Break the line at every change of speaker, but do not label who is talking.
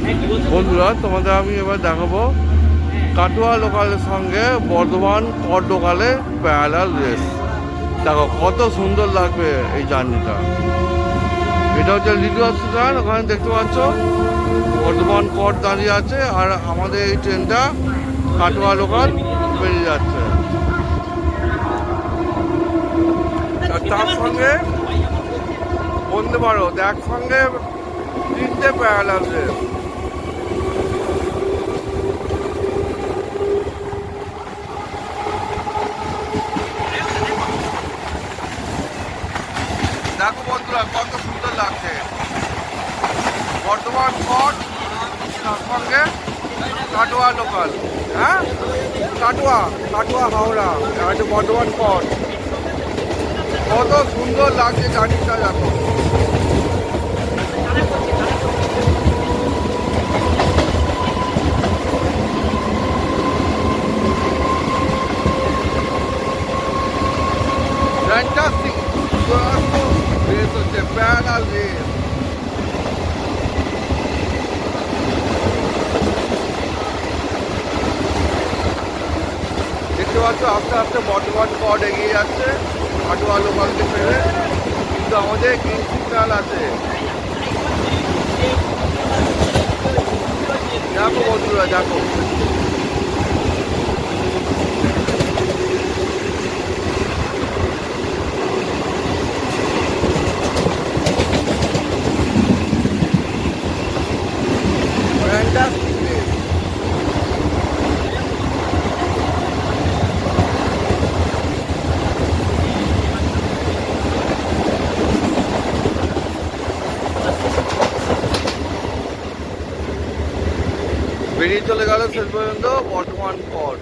বন্ধুরা, তোমাদের আমি এবার দেখাবো কাটোয়া লোকালের সঙ্গে বর্ধমান কট লোকালে প্যারালাল রেস। দেখো কত সুন্দর লাগবে এই জার্নিটা। এটা হচ্ছে লিডুয়া স্টেশন, ওখানে দেখতে পাচ্ছ বর্ধমান কট দাঁড়িয়ে আছে, আর আমাদের এই ট্রেনটা কাটোয়া লোকাল বেরিয়ে যাচ্ছে। তার সঙ্গে বন্দে ভারত একসঙ্গে 3টে প্যারালাল রেস। দেখো বন্ধুরা কত সুন্দর লাগছে বর্ধমান কট, তার সঙ্গে কাটোয়া লোকাল। হ্যাঁ, কাটোয়া কাটোয়া হাওড়া, আর বর্ধমান কট। কত সুন্দর লাগছে জার্নিটা দেখো। ফ্যান্টাস্টিক রেস হচ্ছে, প্যারালাল রেস। দেখতে পাচ্ছ আস্তে আস্তে বর্ধমান কট এগিয়ে যাচ্ছে কাটোয়া লোকালকে ফেলে, কিন্তু আমাদের গ্রিন সিগন্যাল আছে। দেখো বন্ধুরা দেখো, ফ্যান্টাস্টিক রেস। বেরিয়ে চলে গেল শেষ পর্যন্ত বর্ধমান কট।